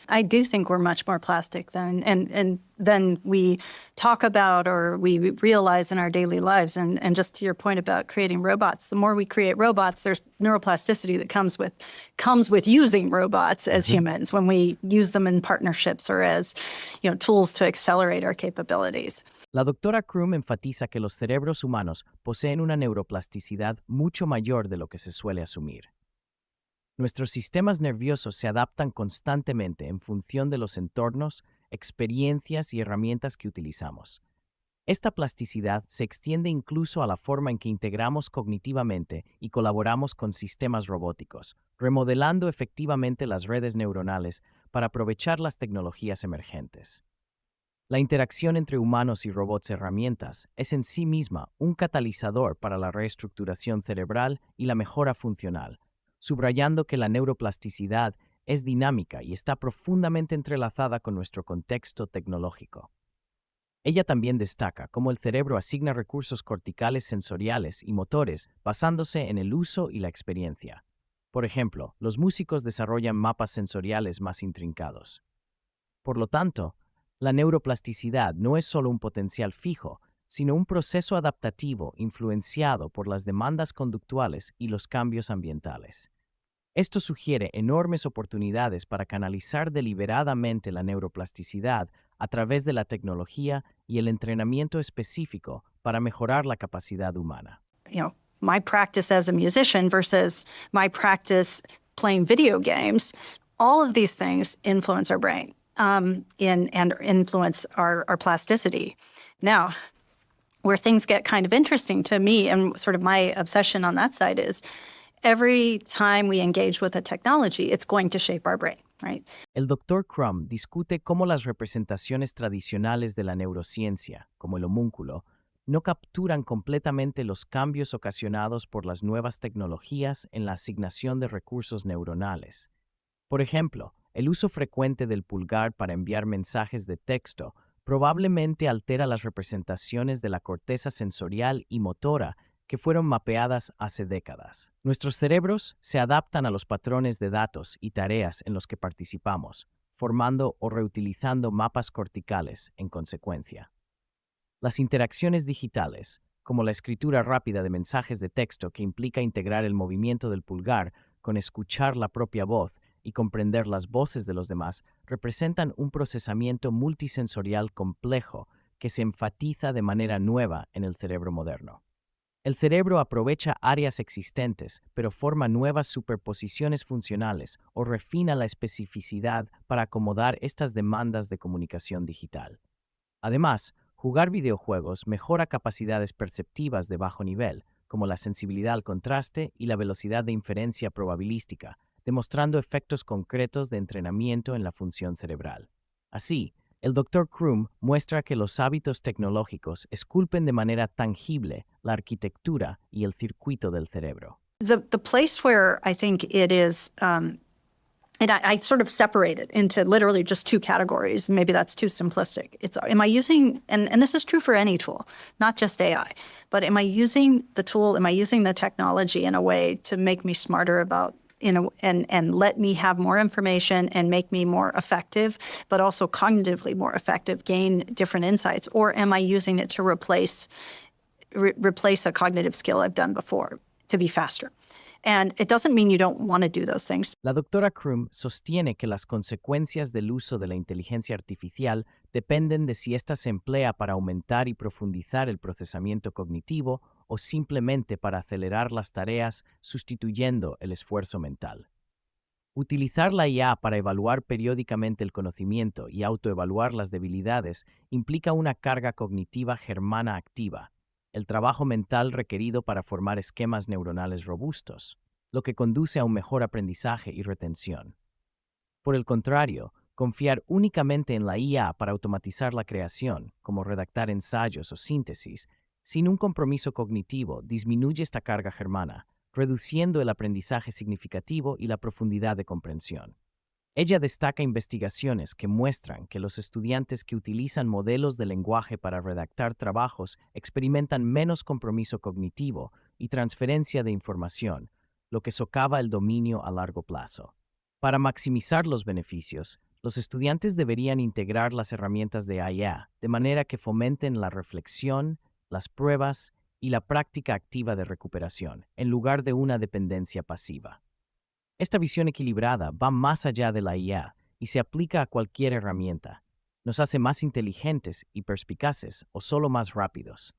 I do think we're much more plastic than we talk about or we realize in our daily lives. And just to your point about creating robots, the more we create robots, there's neuroplasticity that comes with using robots as humans when we use them in partnerships or as, tools to accelerate our capabilities. La doctora Crum enfatiza que los cerebros humanos poseen una neuroplasticidad mucho mayor de lo que se suele asumir. Nuestros sistemas nerviosos se adaptan constantemente en función de los entornos, experiencias y herramientas que utilizamos. Esta plasticidad se extiende incluso a la forma en que integramos cognitivamente y colaboramos con sistemas robóticos, remodelando efectivamente las redes neuronales para aprovechar las tecnologías emergentes. La interacción entre humanos y robots herramientas es en sí misma un catalizador para la reestructuración cerebral y la mejora funcional, subrayando que la neuroplasticidad es dinámica y está profundamente entrelazada con nuestro contexto tecnológico. Ella también destaca cómo el cerebro asigna recursos corticales sensoriales y motores basándose en el uso y la experiencia. Por ejemplo, los músicos desarrollan mapas sensoriales más intrincados. Por lo tanto, la neuroplasticidad no es solo un potencial fijo, sino un proceso adaptativo influenciado por las demandas conductuales y los cambios ambientales. Esto sugiere enormes oportunidades para canalizar deliberadamente la neuroplasticidad a través de la tecnología y el entrenamiento específico para mejorar la capacidad humana. My practice as a musician versus my practice playing video games, all of these things influence our brain and influence our plasticity. Now, where things get kind of interesting to me and sort of my obsession on that side is every time we engage with a technology, it's going to shape our brain, right? El Dr. Crum discute cómo las representaciones tradicionales de la neurociencia, como el homúnculo, no capturan completamente los cambios ocasionados por las nuevas tecnologías en la asignación de recursos neuronales. Por ejemplo, el uso frecuente del pulgar para enviar mensajes de texto probablemente altera las representaciones de la corteza sensorial y motora que fueron mapeadas hace décadas. Nuestros cerebros se adaptan a los patrones de datos y tareas en los que participamos, formando o reutilizando mapas corticales en consecuencia. Las interacciones digitales, como la escritura rápida de mensajes de texto que implica integrar el movimiento del pulgar con escuchar la propia voz y comprender las voces de los demás, representan un procesamiento multisensorial complejo que se enfatiza de manera nueva en el cerebro moderno. El cerebro aprovecha áreas existentes, pero forma nuevas superposiciones funcionales o refina la especificidad para acomodar estas demandas de comunicación digital. Además, jugar videojuegos mejora capacidades perceptivas de bajo nivel, como la sensibilidad al contraste y la velocidad de inferencia probabilística, demostrando efectos concretos de entrenamiento en la función cerebral. Así, el Dr. Crum muestra que los hábitos tecnológicos esculpen de manera tangible la arquitectura y el circuito del cerebro. The place where I think it is, and I sort of separate it into literally just two categories. Maybe that's too simplistic. Am I using, and this is true for any tool, not just AI, but am I using the tool, am I using the technology in a way to make me smarter about and let me have more information and make me more effective, but also cognitively more effective, gain different insights? Or am I using it to replace a cognitive skill I've done before to be faster? And it doesn't mean you don't want to do those things. La doctora Crum sostiene que las consecuencias del uso de la inteligencia artificial dependen de si ésta se emplea para aumentar y profundizar el procesamiento cognitivo o simplemente para acelerar las tareas sustituyendo el esfuerzo mental. Utilizar la IA para evaluar periódicamente el conocimiento y autoevaluar las debilidades implica una carga cognitiva germana activa, el trabajo mental requerido para formar esquemas neuronales robustos, lo que conduce a un mejor aprendizaje y retención. Por el contrario, confiar únicamente en la IA para automatizar la creación, como redactar ensayos o síntesis, sin un compromiso cognitivo, disminuye esta carga germana, reduciendo el aprendizaje significativo y la profundidad de comprensión. Ella destaca investigaciones que muestran que los estudiantes que utilizan modelos de lenguaje para redactar trabajos experimentan menos compromiso cognitivo y transferencia de información, lo que socava el dominio a largo plazo. Para maximizar los beneficios, Los estudiantes deberían integrar las herramientas de IA de manera que fomenten la reflexión, las pruebas y la práctica activa de recuperación, en lugar de una dependencia pasiva. Esta visión equilibrada va más allá de la IA y se aplica a cualquier herramienta. Nos hace más inteligentes y perspicaces o solo más rápidos.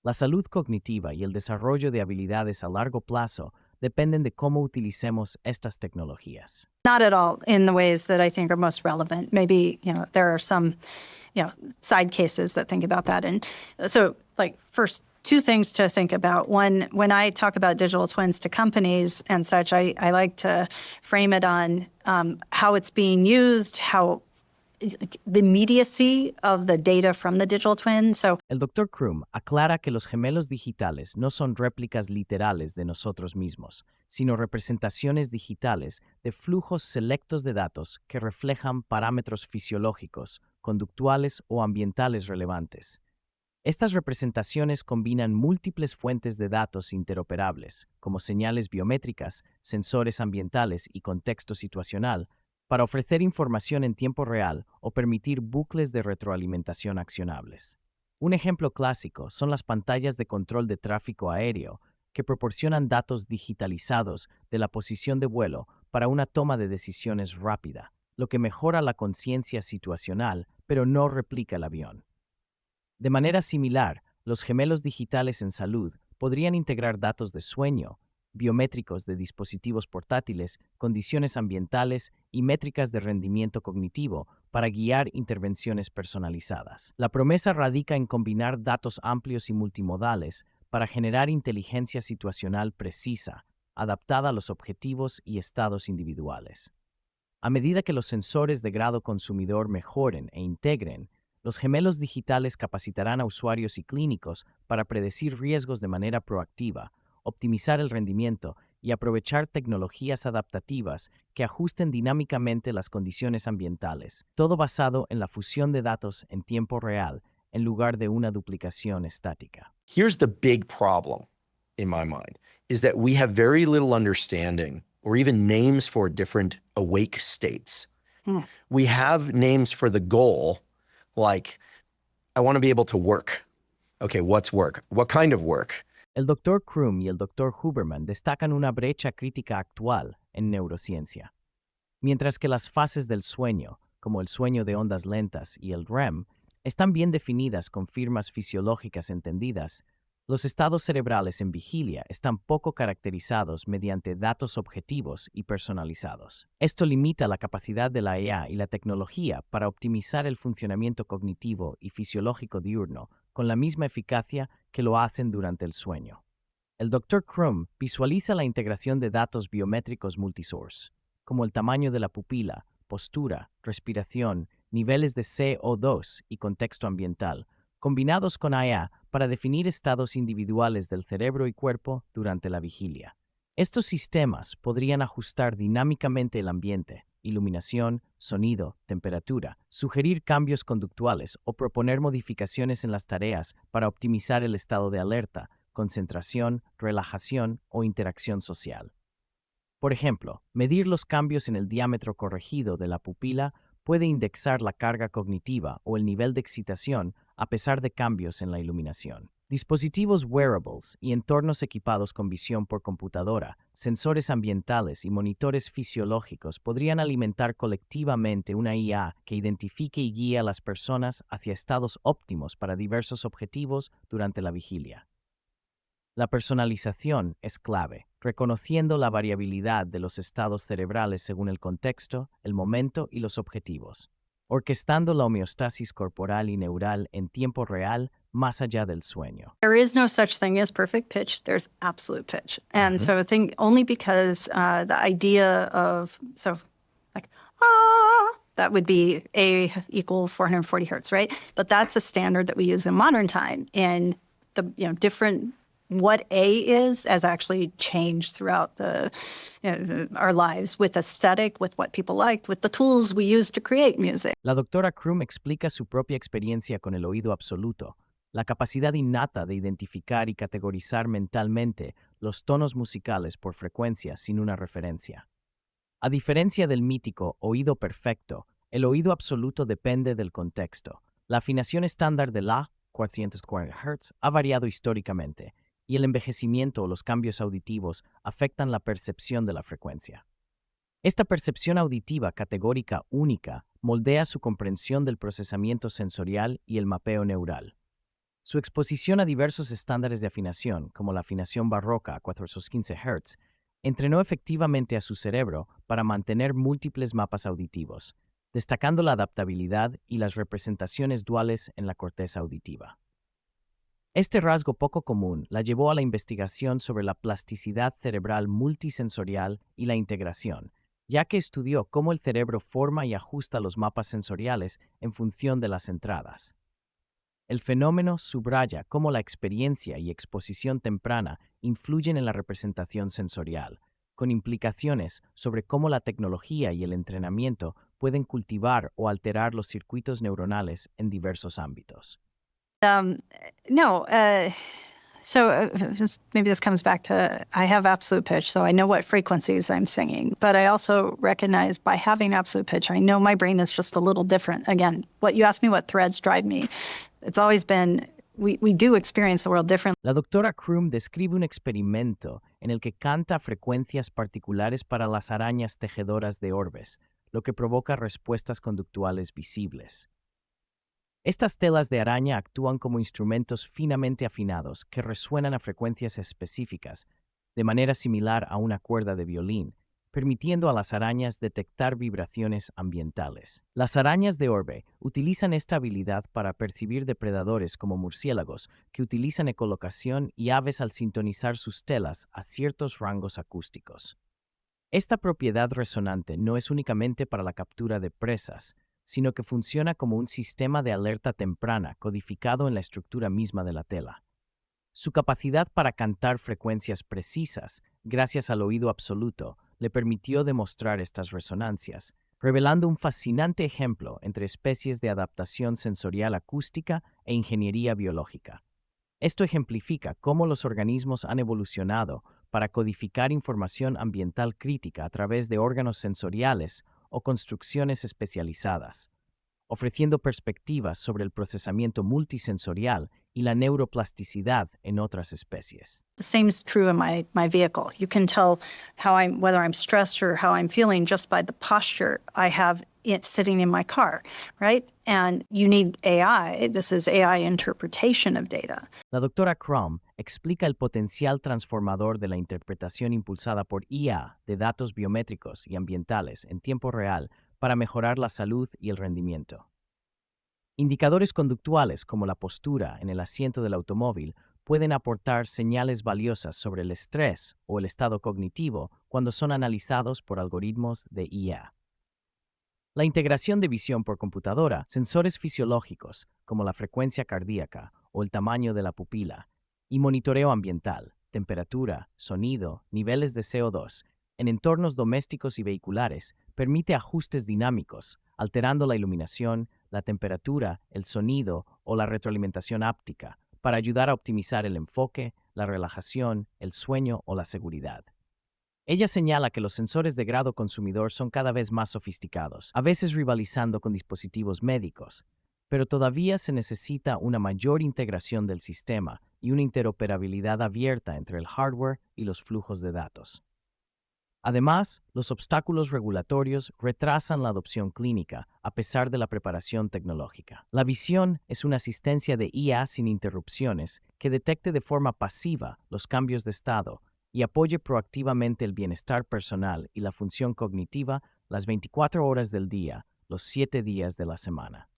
La salud cognitiva y el desarrollo de habilidades a largo plazo dependen de cómo utilicemos estas tecnologías. Not at all in the ways that I think are most relevant. Maybe, there are some, side cases that think about that. And so, like, first, two things to think about. One, when I talk about digital twins to companies and such, I like to frame it on how it's being used, how the immediacy of the data from the digital twin. So El Dr. Krum aclara que los gemelos digitales no son réplicas literales de nosotros mismos, sino representaciones digitales de flujos selectos de datos que reflejan parámetros fisiológicos, conductuales o ambientales relevantes. Estas representaciones combinan múltiples fuentes de datos interoperables, como señales biométricas, sensores ambientales y contexto situacional, para ofrecer información en tiempo real o permitir bucles de retroalimentación accionables. Un ejemplo clásico son las pantallas de control de tráfico aéreo, que proporcionan datos digitalizados de la posición de vuelo para una toma de decisiones rápida, lo que mejora la conciencia situacional, pero no replica el avión. De manera similar, los gemelos digitales en salud podrían integrar datos de sueño, biométricos de dispositivos portátiles, condiciones ambientales y métricas de rendimiento cognitivo para guiar intervenciones personalizadas. La promesa radica en combinar datos amplios y multimodales para generar inteligencia situacional precisa, adaptada a los objetivos y estados individuales. A medida que los sensores de grado consumidor mejoren e integren, los gemelos digitales capacitarán a usuarios y clínicos para predecir riesgos de manera proactiva, optimizar el rendimiento y aprovechar tecnologías adaptativas que ajusten dinámicamente las condiciones ambientales, todo basado en la fusión de datos en tiempo real en lugar de una duplicación estática. Here's the big problem in my mind, is that we have very little understanding or even names for different awake states. We have names for the goal, like, I want to be able to work. Okay, what's work? What kind of work? El Dr. Krum y el Dr. Huberman destacan una brecha crítica actual en neurociencia. Mientras que las fases del sueño, como el sueño de ondas lentas y el REM, están bien definidas con firmas fisiológicas entendidas, los estados cerebrales en vigilia están poco caracterizados mediante datos objetivos y personalizados. Esto limita la capacidad de la IA y la tecnología para optimizar el funcionamiento cognitivo y fisiológico diurno con la misma eficacia que lo hacen durante el sueño. El Dr. Krum visualiza la integración de datos biométricos multisource, como el tamaño de la pupila, postura, respiración, niveles de CO2 y contexto ambiental, combinados con IA para definir estados individuales del cerebro y cuerpo durante la vigilia. Estos sistemas podrían ajustar dinámicamente el ambiente, iluminación, sonido, temperatura, sugerir cambios conductuales o proponer modificaciones en las tareas para optimizar el estado de alerta, concentración, relajación o interacción social. Por ejemplo, medir los cambios en el diámetro corregido de la pupila puede indexar la carga cognitiva o el nivel de excitación a pesar de cambios en la iluminación. Dispositivos wearables y entornos equipados con visión por computadora, sensores ambientales y monitores fisiológicos podrían alimentar colectivamente una IA que identifique y guíe a las personas hacia estados óptimos para diversos objetivos durante la vigilia. La personalización es clave, reconociendo la variabilidad de los estados cerebrales según el contexto, el momento y los objetivos, orquestando la homeostasis corporal y neural en tiempo real más allá del sueño. there is no such thing as perfect pitch. There's absolute pitch. And so I think only because the idea of, that would be A equal 440 hertz, right? But that's a standard that we use in modern time. And the different what A is has actually changed throughout our lives with aesthetic, with what people liked, with the tools we use to create music. La doctora Krum explica su propia experiencia con el oído absoluto, la capacidad innata de identificar y categorizar mentalmente los tonos musicales por frecuencia sin una referencia. A diferencia del mítico oído perfecto, El oído absoluto depende del contexto. La afinación estándar de la, 440 Hz, ha variado históricamente, y el envejecimiento o los cambios auditivos afectan la percepción de la frecuencia. Esta percepción auditiva categórica única moldea su comprensión del procesamiento sensorial y el mapeo neural. Su exposición a diversos estándares de afinación, como la afinación barroca a 415 Hz, entrenó efectivamente a su cerebro para mantener múltiples mapas auditivos, destacando la adaptabilidad y las representaciones duales en la corteza auditiva. Este rasgo poco común la llevó a la investigación sobre la plasticidad cerebral multisensorial y la integración, ya que estudió cómo el cerebro forma y ajusta los mapas sensoriales en función de las entradas. El fenómeno subraya cómo la experiencia y exposición temprana influyen en la representación sensorial, con implicaciones sobre cómo la tecnología y el entrenamiento pueden cultivar o alterar los circuitos neuronales en diversos ámbitos. No, maybe this comes back to I have absolute pitch, so I know what frequencies I'm singing. But I also recognize by having absolute pitch, I know my brain is just a little different. Again, what you asked me, what threads drive me, it's always been we do experience the world differently. La doctora Crum describe un experimento en el que canta frecuencias particulares para las arañas tejedoras de orbes, lo que provoca respuestas conductuales visibles. Estas telas de araña actúan como instrumentos finamente afinados que resuenan a frecuencias específicas, de manera similar a una cuerda de violín, permitiendo a las arañas detectar vibraciones ambientales. Las arañas de orbe utilizan esta habilidad para percibir depredadores como murciélagos, que utilizan ecolocación y aves al sintonizar sus telas a ciertos rangos acústicos. Esta propiedad resonante no es únicamente para la captura de presas, sino que funciona como un sistema de alerta temprana codificado en la estructura misma de la tela. Su capacidad para cantar frecuencias precisas, gracias al oído absoluto, le permitió demostrar estas resonancias, revelando un fascinante ejemplo entre especies de adaptación sensorial acústica e ingeniería biológica. Esto ejemplifica cómo los organismos han evolucionado para codificar información ambiental crítica a través de órganos sensoriales o construcciones especializadas, ofreciendo perspectivas sobre el procesamiento multisensorial y la neuroplasticidad en otras especies. The same is true in my vehicle. You can tell whether I'm stressed or how I'm feeling just by the posture I have it sitting in my car, right? And you need AI. This is AI interpretation of data. La doctora Crum explica el potencial transformador de la interpretación impulsada por IA de datos biométricos y ambientales en tiempo real para mejorar la salud y el rendimiento. Indicadores conductuales como la postura en el asiento del automóvil pueden aportar señales valiosas sobre el estrés o el estado cognitivo cuando son analizados por algoritmos de IA. La integración de visión por computadora, sensores fisiológicos como la frecuencia cardíaca o el tamaño de la pupila, y monitoreo ambiental, temperatura, sonido, niveles de CO2, en entornos domésticos y vehiculares permite ajustes dinámicos, alterando la iluminación, la temperatura, el sonido o la retroalimentación áptica, para ayudar a optimizar el enfoque, la relajación, el sueño o la seguridad. Ella señala que los sensores de grado consumidor son cada vez más sofisticados, a veces rivalizando con dispositivos médicos, pero todavía se necesita una mayor integración del sistema y una interoperabilidad abierta entre el hardware y los flujos de datos. Además, los obstáculos regulatorios retrasan la adopción clínica a pesar de la preparación tecnológica. La visión es una asistencia de IA sin interrupciones que detecte de forma pasiva los cambios de estado y apoye proactivamente el bienestar personal y la función cognitiva las 24 horas del día, los 7 días de la semana.